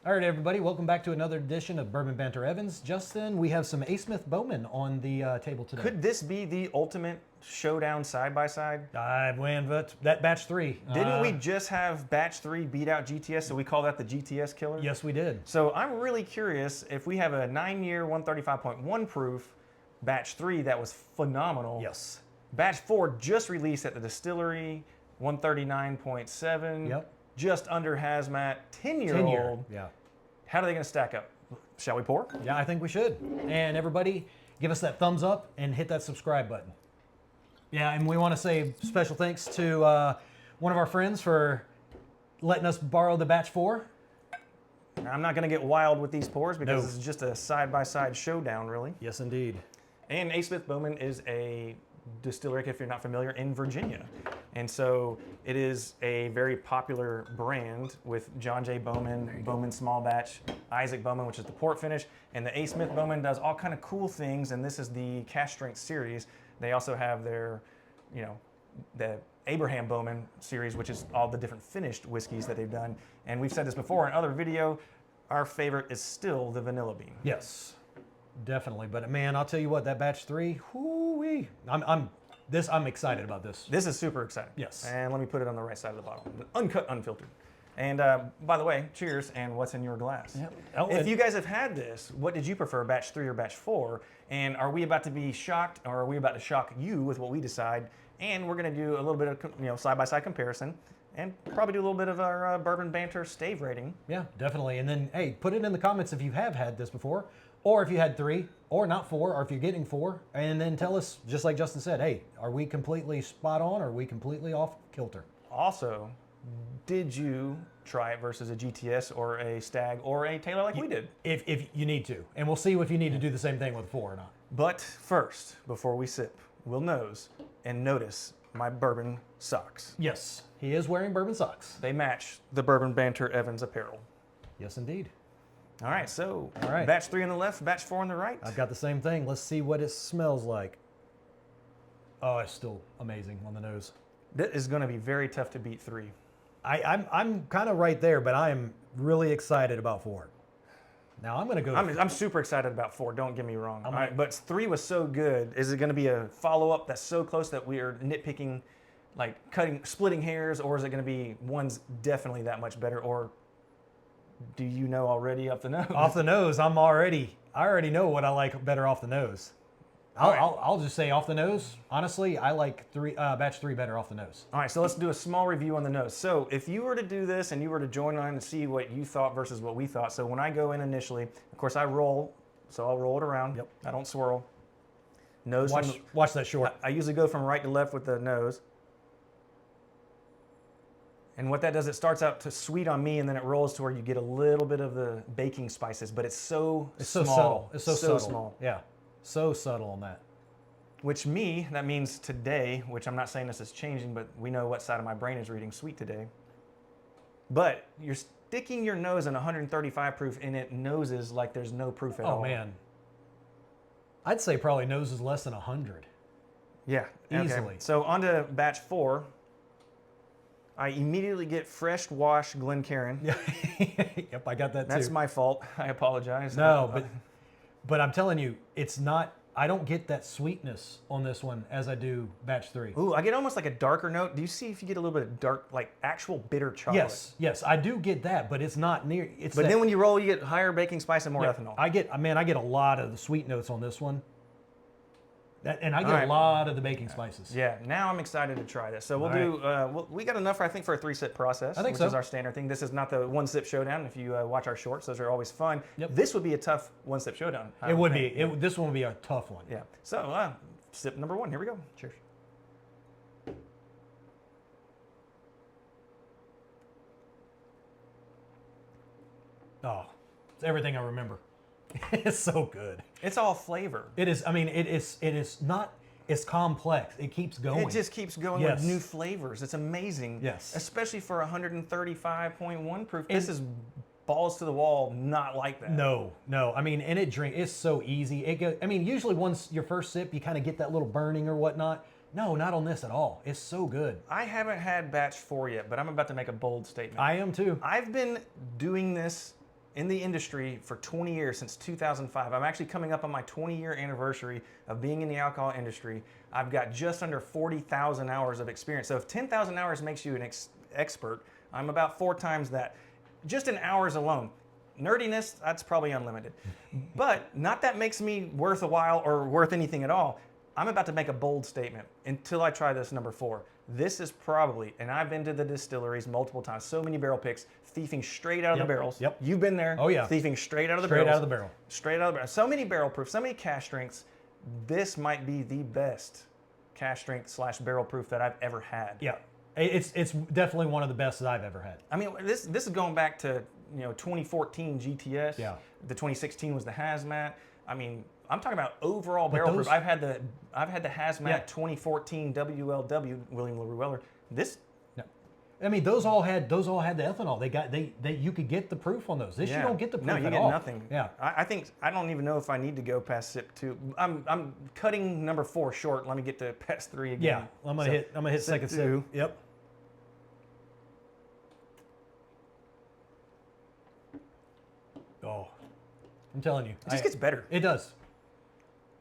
All right, everybody, welcome back to another edition of Bourbon Banter Evans. Justin, we have some A. Smith Bowman on the table today. Could this be the ultimate showdown side-by-side? I win, but that batch 3. Didn't we just have batch 3 beat out GTS, so we call that the GTS killer? Yes, we did. So I'm really curious if we have a 9-year, 135.1 proof batch 3 that was phenomenal. Yes. Batch 4 just released at the distillery, 139.7. Yep. Just under hazmat, 10-year-old. 10-year, yeah. How are they going to stack up? Shall we pour? Yeah, I think we should. And everybody, give us that thumbs up and hit that subscribe button. Yeah, and we want to say special thanks to one of our friends for letting us borrow the batch 4. I'm not going to get wild with these pours because No. this is just a side-by-side showdown, really. Yes, indeed. And A. Smith Bowman is a distillery, if you're not familiar, in Virginia. And so it is a very popular brand with John J. Bowman, Bowman Small Batch, Isaac Bowman, which is the port finish, and the A. Smith Bowman does all kind of cool things, and this is the cask strength series. They also have their, the Abraham Bowman series, which is all the different finished whiskeys that they've done. And we've said this before in other video, our favorite is still the vanilla bean. Yes, definitely. But man, I'll tell you what, that batch 3, whoo-wee. I'm excited about this. This is super exciting. Yes. And let me put it on the right side of the bottle. Uncut, unfiltered. And by the way, cheers, and what's in your glass? Yep. Oh, if you guys have had this, what did you prefer, batch 3 or batch 4? And are we about to be shocked, or are we about to shock you with what we decide? And we're going to do a little bit of side-by-side comparison, and probably do a little bit of our Bourbon Banter stave rating. Yeah, definitely. And then, hey, put it in the comments if you have had this before, or if you had 3, or not 4, or if you're getting 4, and then tell us, just like Justin said, hey, are we completely spot on, or are we completely off kilter? Also, did you try it versus a GTS or a Stag or a Taylor like we did? If you need to. And we'll see if you need to do the same thing with 4 or not. But first, before we sip, we'll nose and notice my bourbon socks. Yes, he is wearing bourbon socks. They match the Bourbon Banter Evans apparel. Yes, indeed. All right, so All right. batch 3 on the left, batch 4 on the right. I've got the same thing. Let's see what it smells like. Oh, it's still amazing on the nose. That is going to be very tough to beat 3. I'm kind of right there, but I am really excited about 4. Now I'm going to go. I'm super excited about 4, don't get me wrong. I'm All right, but 3 was so good. Is it going to be a follow-up that's so close that we are nitpicking, like splitting hairs, or is it going to be one's definitely that much better? Or do you know already off the nose? Off the nose, I already know what I like better off the nose. I'll just say off the nose. Honestly, I like batch 3 better off the nose. All right, so let's do a small review on the nose. So if you were to do this and you were to join on and see what you thought versus what we thought. So when I go in initially, of course I roll, so I'll roll it around. Yep. I don't swirl. Nose. Watch that short. I usually go from right to left with the nose. And what that does, it starts out to sweet on me, and then it rolls to where you get a little bit of the baking spices, but it's so small. Subtle. It's so subtle. Small. Yeah, so subtle on that. That means today, which I'm not saying this is changing, but we know what side of my brain is reading sweet today. But you're sticking your nose in 135 proof, and it noses like there's no proof at all. Oh man, I'd say probably nose is less than 100. Yeah, easily. Okay. So on to batch 4. I immediately get fresh wash Glencairn. Yeah, yep, I got that too. That's my fault. I apologize. No, but I'm telling you, it's not. I don't get that sweetness on this one as I do batch 3. Ooh, I get almost like a darker note. Do you see if you get a little bit of dark, like actual bitter chocolate? Yes, I do get that, but it's not near. But then when you roll, you get higher baking spice and more ethanol. I get a lot of the sweet notes on this one. And I get a lot of the baking spices. Yeah, now I'm excited to try this. So we'll do, we got enough, I think, for a 3-sip process, which is our standard thing. This is not the 1-sip showdown. If you watch our shorts, those are always fun. Yep. This would be a tough 1-sip showdown. It would be. This one would be a tough one. Yeah. So sip number 1, here we go. Cheers. Oh, it's everything I remember. It's so good. It's all flavor. It is. I mean, it is not. It's complex. It keeps going. It just keeps going with new flavors. It's amazing. Yes. Especially for 135.1 proof. This is balls to the wall, not like that. No. I mean, and it's so easy. I mean, usually once your first sip, you kind of get that little burning or whatnot. No, not on this at all. It's so good. I haven't had batch 4 yet, but I'm about to make a bold statement. I am too. I've been doing this in the industry for 20 years, since 2005. I'm actually coming up on my 20-year anniversary of being in the alcohol industry. I've got just under 40,000 hours of experience. So if 10,000 hours makes you an expert, I'm about 4 times that, just in hours alone. Nerdiness, that's probably unlimited. But not that makes me worth a while or worth anything at all. I'm about to make a bold statement until I try this number 4. This is probably, and I've been to the distilleries multiple times, so many barrel picks, thieving straight out of the barrels. Yep. You've been there. Oh, yeah. Thieving straight out of the Straight barrels. out of the barrel. Straight out of the barrel. So many barrel proof, so many cash strengths. This might be the best cash strength / barrel proof that I've ever had. Yeah. It's definitely one of the best that I've ever had. I mean, this is going back to 2014 GTS. Yeah. The 2016 was the hazmat. I mean, I'm talking about overall barrel proof. I've had the hazmat 2014 WLW William LaRue Weller. This. No. I mean, those all had the ethanol. They you could get the proof on those. This you don't get the proof No, you at get all. nothing. Yeah. I think I don't even know if I need to go past sip 2. I'm cutting number 4 short. Let me get to past 3 again. Yeah. I'm gonna hit second sip. 2. Yep. Oh, I'm telling you, It just gets better. It does.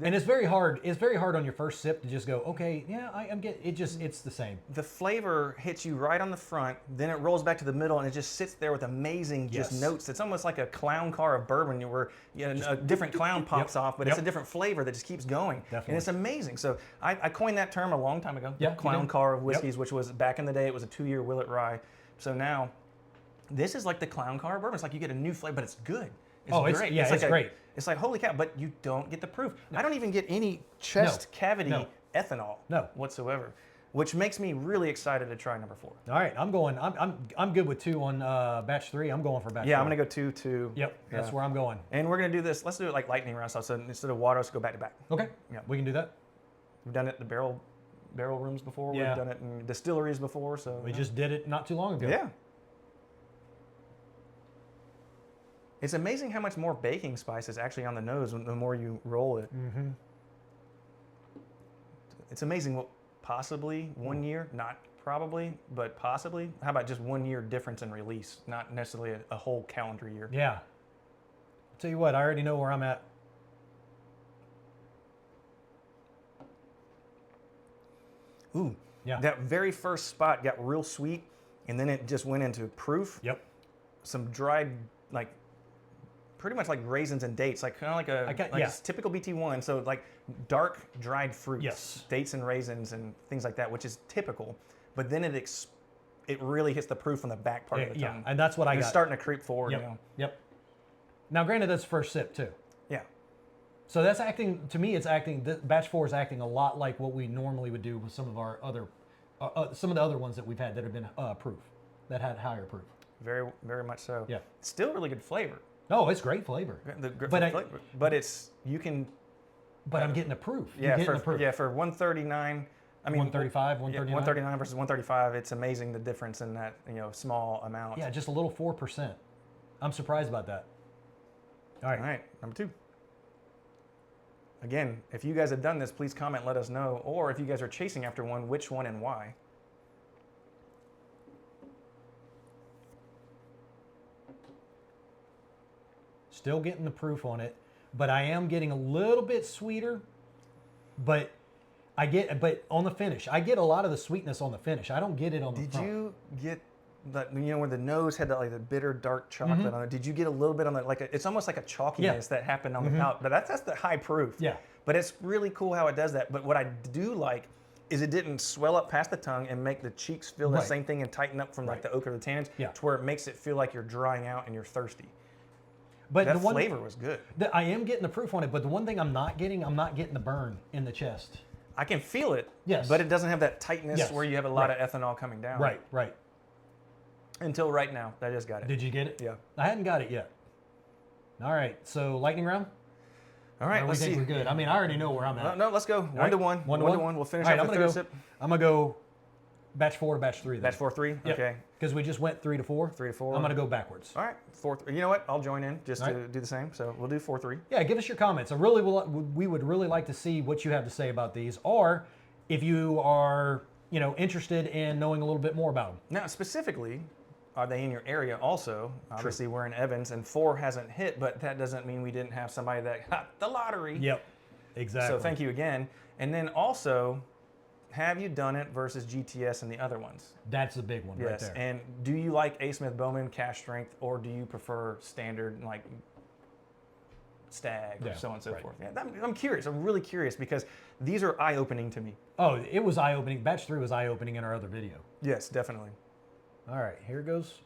And it's very hard. It's very hard on your first sip to just go, okay, yeah, I'm getting it. It's the same. The flavor hits you right on the front, then it rolls back to the middle, and it just sits there with amazing just notes. It's almost like a clown car of bourbon, where a different clown pops off, but it's a different flavor that just keeps going. Definitely. And it's amazing. So I coined that term a long time ago. Yeah, Clown car of whiskeys, which was back in the day. It was a 2-year Willet Rye. So now, this is like the clown car of bourbon. It's like you get a new flavor, but it's good. It's great. It's great. It's like, holy cow, but you don't get the proof. No. I don't even get any chest cavity ethanol whatsoever, which makes me really excited to try number 4. All right, I'm good with 2 on batch 3. I'm going for batch 4. Yeah, I'm gonna go 2, 2. Yep, that's where I'm going. And we're gonna do this. Let's do it like lightning round. So instead of water, let's go back to back. Okay. Yeah, we can do that. We've done it in the barrel rooms before. Yeah. We've done it in distilleries before. So we just did it not too long ago. Yeah. It's amazing how much more baking spice is actually on the nose the more you roll it. Mm-hmm. It's amazing what possibly 1 year, not probably, but possibly. How about just 1 year difference in release, not necessarily a whole calendar year. Yeah. I'll tell you what, I already know where I'm at. Ooh, yeah. That very first spot got real sweet, and then it just went into proof. Yep. Some dried, like, pretty much like raisins and dates, like kind of like a typical BT1. So like dark dried fruits, yes, dates and raisins and things like that, which is typical. But then it really hits the proof on the back part of the tongue. Yeah, and that's what I got. It's starting to creep forward. Yep. You know? Yep. Now, granted, that's first sip too. Yeah. So that's acting to me. It's acting. Batch 4 is acting a lot like what we normally would do with some of our other, some of the other ones that we've had that have been proof, that had higher proof. Very, very much so. Yeah. Still really good flavor. Oh, it's great flavor. But it's you can. But I'm getting the proof. Yeah, for 139. I mean 135, 139. 139 versus 135. It's amazing the difference in that small amount. Yeah, just a little 4%. I'm surprised about that. All right, number 2. Again, if you guys have done this, please comment, let us know. Or if you guys are chasing after one, which one and why. Still getting the proof on it, but I am getting a little bit sweeter. But on the finish, I get a lot of the sweetness on the finish. I don't get it on the front. Did you get that? Where the nose had the bitter dark chocolate on it. Did you get a little bit on the it's almost like a chalkiness that happened on the palate? But that's the high proof. Yeah. But it's really cool how it does that. But what I do like is it didn't swell up past the tongue and make the cheeks feel the same thing and tighten up from the oak or the tannins to where it makes it feel like you're drying out and you're thirsty. But that flavor was good. I am getting the proof on it, but the one thing I'm not getting the burn in the chest. I can feel it, yes, but it doesn't have that tightness where you have a lot of ethanol coming down. Right. Until right now, I just got it. Did you get it? Yeah. I hadn't got it yet. All right, so lightning round? All right, let's see. We're good. I mean, I already know where I'm at. No, let's go. One to one. We'll finish up the third sip. I'm going to go batch 4 to batch 3. Then. Batch 4, 3? Yep. Okay. Because we just went 3 to 4. 3 to 4. I'm going to go backwards. All right. 4, 3. You know what? I'll join in just to do the same. So we'll do 4, 3. Yeah, give us your comments. We would really like to see what you have to say about these, or if you are interested in knowing a little bit more about them. Now, specifically, are they in your area also? Obviously, we're in Evans, and 4 hasn't hit, but that doesn't mean we didn't have somebody that got the lottery. Yep, exactly. So thank you again. And then also, have you done it versus GTS and the other ones? That's a big one right there. And do you like A. Smith Bowman cash strength, or do you prefer standard like Stag or so on and so forth? Yeah, I'm curious. I'm really curious because these are eye-opening to me. Oh, it was eye-opening. Batch 3 was eye-opening in our other video. Yes, definitely. All right, here goes.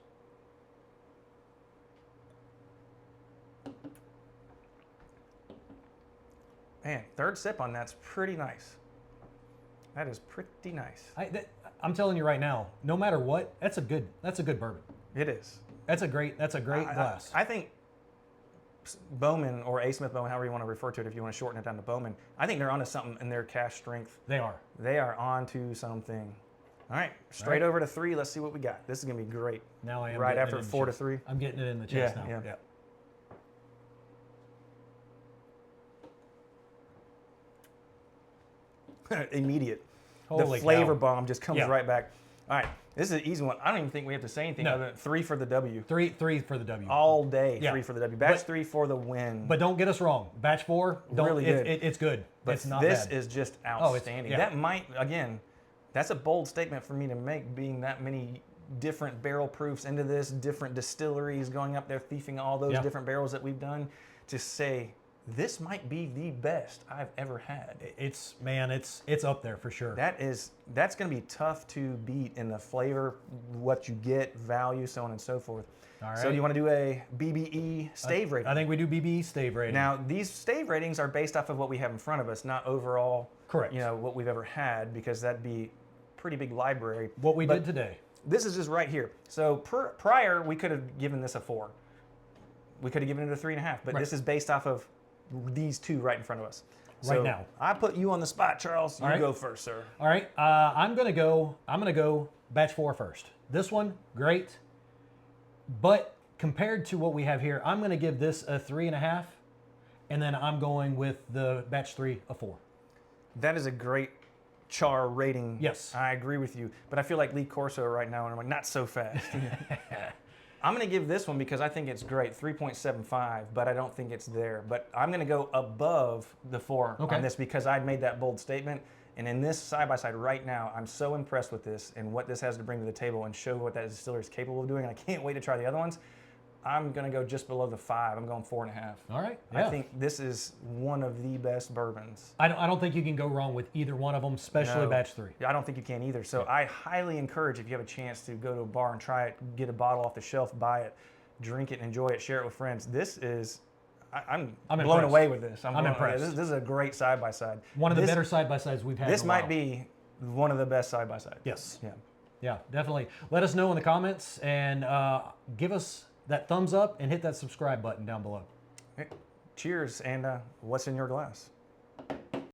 Man, third sip on that's pretty nice. That is pretty nice. I'm telling you right now, no matter what, that's a good bourbon. It is. That's a great glass. I think Bowman, or A. Smith Bowman, however you want to refer to it, if you want to shorten it down to Bowman, I think they're onto something in their cash strength. They are. They are onto something. All right, straight over to 3. Let's see what we got. This is going to be great. Now I am right after 4 to 3. I'm getting it in the chest now. Yeah. Immediate. Holy the flavor cow. bomb just comes right back. All right, this is an easy one. I don't even think we have to say anything other than 3 for the W. Three for the W. All day, 3 for the W. Batch 3 for the win. But don't get us wrong. Batch 4, really good. It's good. But it's not this bad. is just outstanding. Oh, That might, again, that's a bold statement for me to make, being that many different barrel proofs into this, different distilleries going up there, thieving all those different barrels that we've done, to say, this might be the best I've ever had. It's up there for sure. That's going to be tough to beat in the flavor, what you get, value, so on and so forth. All right. So do you want to do a BBE stave rating? I think we do BBE stave rating. Now, these stave ratings are based off of what we have in front of us, not overall, correct. What we've ever had, because that'd be a pretty big library. What we did today. This is just right here. So prior, we could have given this a 4. We could have given it a 3.5, but this is based off of these two right in front of us. Right now. I put you on the spot, Charles. You go first, sir. All right. I'm gonna go batch 4 first. This one, great. But compared to what we have here, I'm gonna give this a 3.5, and then I'm going with the batch 3 a 4. That is a great char rating. Yes. I agree with you. But I feel like Lee Corso right now, and I'm like, not so fast. I'm going to give this one because I think it's great, 3.75, but I don't think it's there. But I'm going to go above the 4 on this because I'd made that bold statement. And in this side-by-side right now, I'm so impressed with this and what this has to bring to the table and show what that distillery is capable of doing. And I can't wait to try the other ones. I'm going to go just below the 5. I'm going 4.5. All right. Yeah. I think this is one of the best bourbons. I don't think you can go wrong with either one of them, especially batch 3. I don't think you can either. So I highly encourage, if you have a chance to go to a bar and try it, get a bottle off the shelf, buy it, drink it, and enjoy it, share it with friends. This is, I'm blown away with this. I'm impressed. This is a great side-by-side. One of the better side-by-sides we've had. This might be one of the best side-by-sides. Yes. Yeah. Yeah, definitely. Let us know in the comments and give us that thumbs up and hit that subscribe button down below. Cheers, and what's in your glass?